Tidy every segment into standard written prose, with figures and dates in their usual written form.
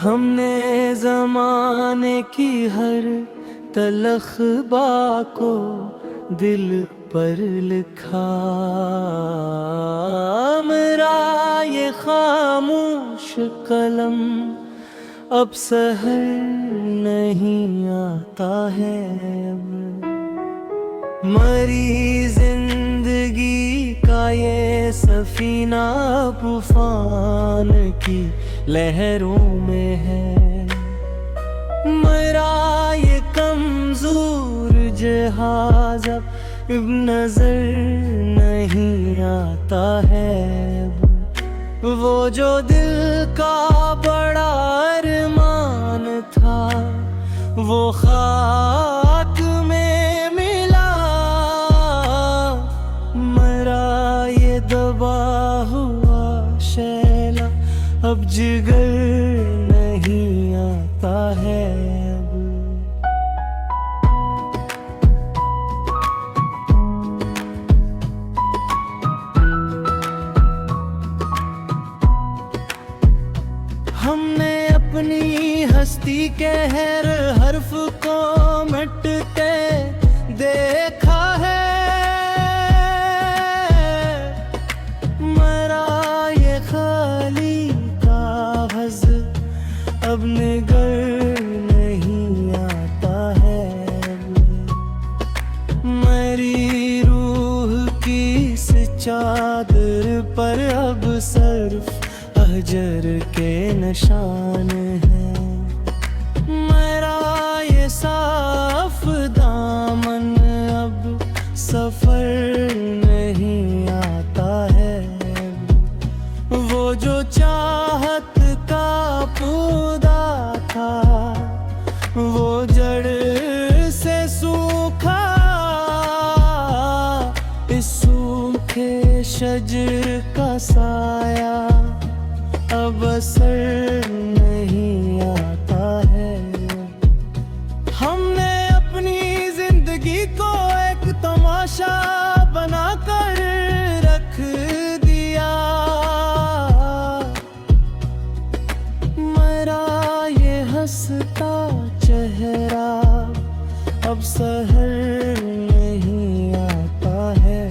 हमने ज़माने की हर तलख बात को दिल पर लिखा। मेरा ये खामोश कलम अब सहर नहीं आता है। अब मरी जिंदगी का ये सफीना तूफान की लहरों में है। मेरा ये कमजोर जहाज अब नजर नहीं आता है। वो जो दिल का बड़ा अरमान था वो खाक में मिला। मेरा ये दबा हुआ शैला अब जिगर नहीं आता है। हमने अपनी हस्ती के हर हर्फ को मिटते देखा है। मेरा ये खाली कागज अब निगर नहीं आता है। मेरी रूह की इस चादर पर अब सिर्फ अजर के निशान हैं। मेरा ये साफ दामन अब सफर नहीं आता है। वो जो चाहत का पौधा था वो जड़ से सूखा। इस सूखे शजर का साया अब असर नहीं आता है। हमने अपनी जिंदगी को एक तमाशा बनाकर रख दिया। मेरा ये हंसता चेहरा अब सहर नहीं आता है।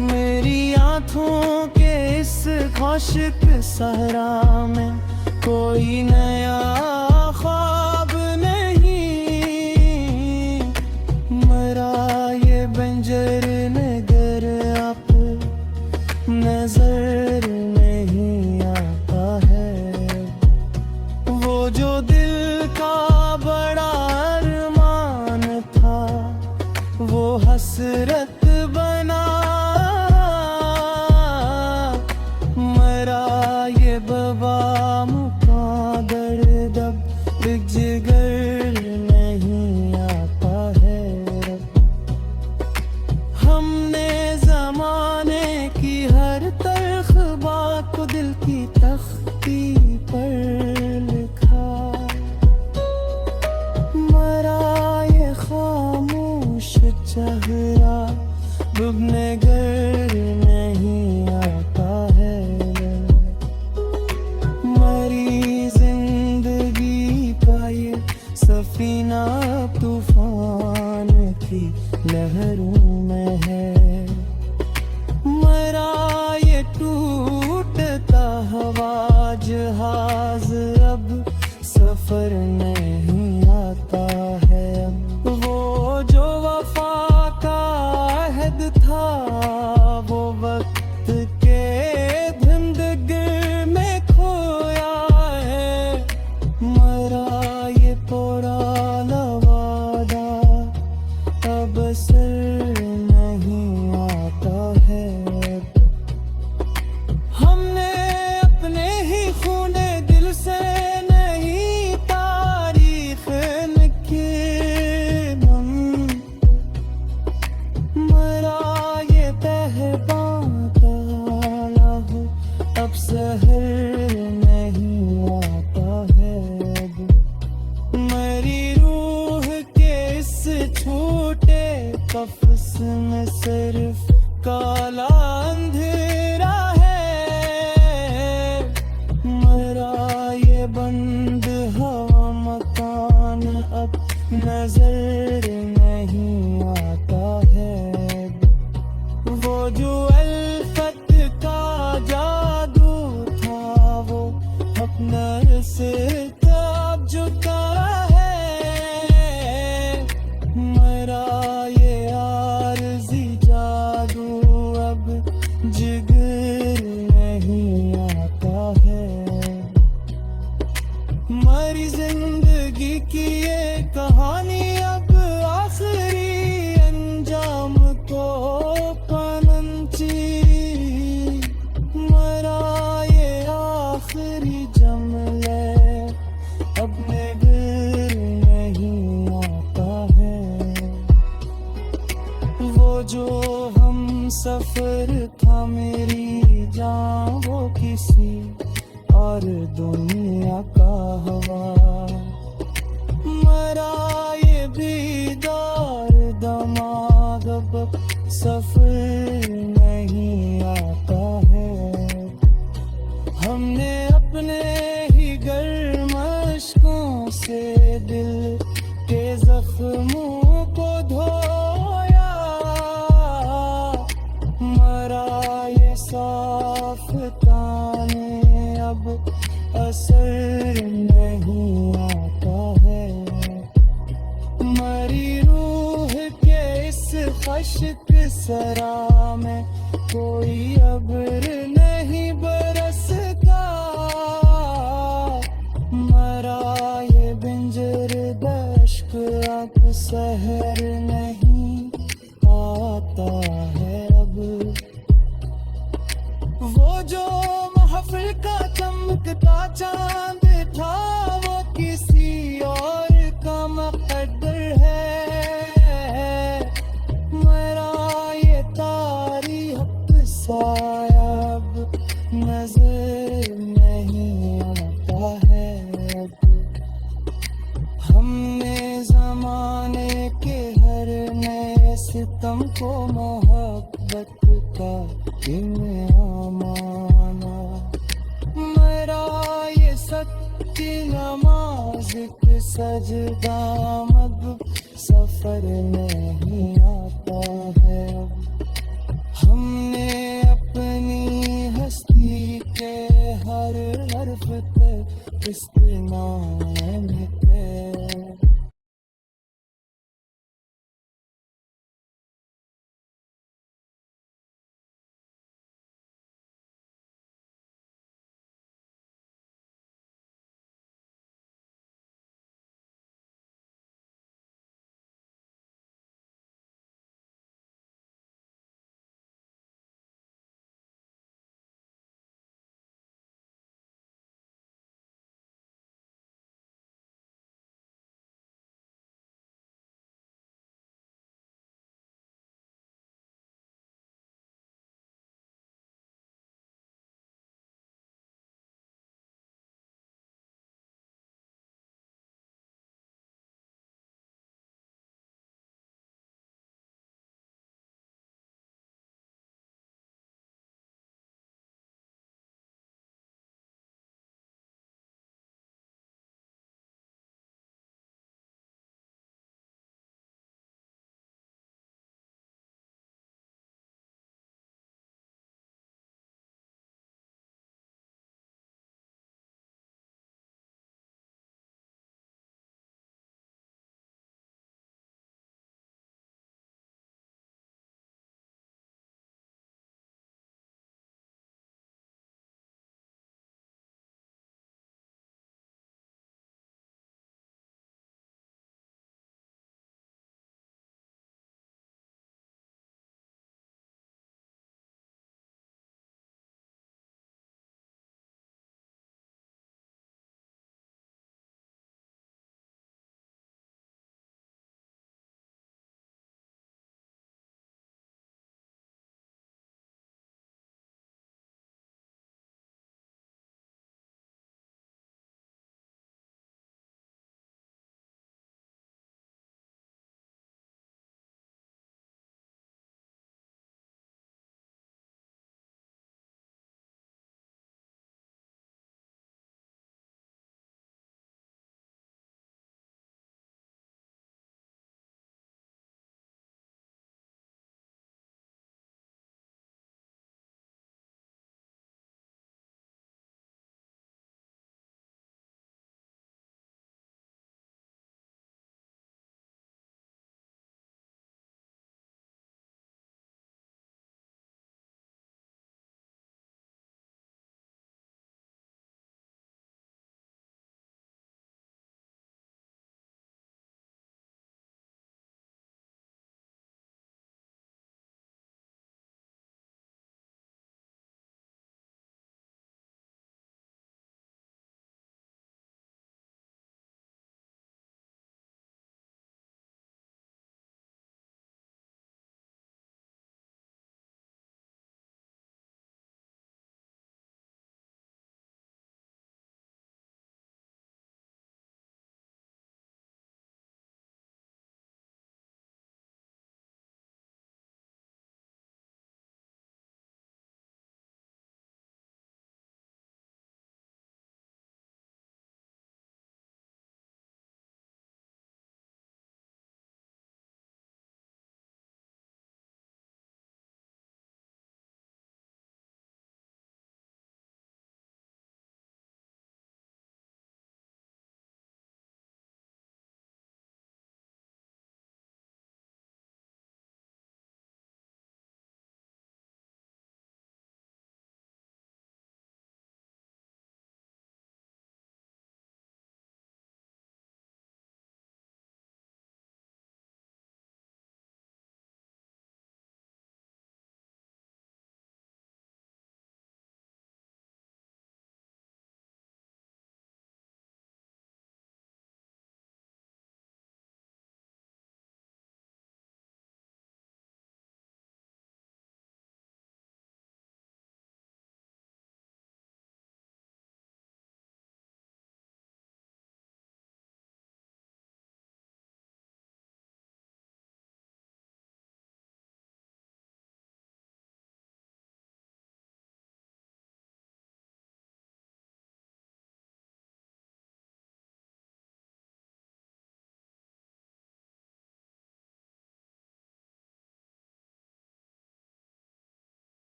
मेरी आँखों के इस खुश्क सहरा में कोई नया ख्वाब नहीं। मेरा ये बंजर नगर आप नजर नहीं आता है। वो जो दिल का बड़ा अरमान था वो हसरत बना। ये बबा मुकादर दब जिगर नहीं आता है। हमने जमाने की हर तल्ख बात को दिल की तख्ती पर लिखा। मेरा ये खामोश चेहरा अब निगर नहीं आता है। सफीना तूफान की लहरों में है। मेरा ये टूटता हवा जहाज अब सफर नहीं आता है। वो जो वफा का अहद था वो वक्त के धुंधगर में खोया है। मेरा ये पुराना वादा अब असर नहीं आता है। हमने अपने ही खूने दिल से नहीं तारीख लिखी। मेरा ये तहबान ताला हो अब सहर नहीं आता है। मेरी रूह के इस छोटे कफ्स में सिर्फ काला अंधेरा है। मेरा ये नजर नहीं आता है। वो जो अल्फत का जादू था वो अपना से तब झुका है। मेरा ये आरज़ी जादू अब जिगर नहीं आता है। मरी जिंदगी की ये कहानी अब आखिरी अंजाम को पनंची। मरा ये आखिरी जमले अपने दिल नहीं आता है। वो जो हम सफर था मेरी जान वो किसी और दुनिया का हवा। मरा ये बेदार दिमाग अब सफर नहीं आता है। हमने अपने ही गर्म अश्कों से दिल के जख्मों को धोया। मरा ये साफ ताने अब असर नहीं आता है। मरी रूह के इस खश्क सरा में कोई अब्र नहीं बरसता। मरा ये बिंजर दश्क अब सहर नहीं आता है। अब वो जो महफिल का चमकता चांद था वो किसी और का मुक़द्दर है। मेरा ये तारीख साया अब नजर नहीं आता है। हमने ज़माने के हर नए सितम को मोहब्बत का इनाम माना। मेरा ये सच्ची नमाज के सजदा अब सफर नहीं आता है।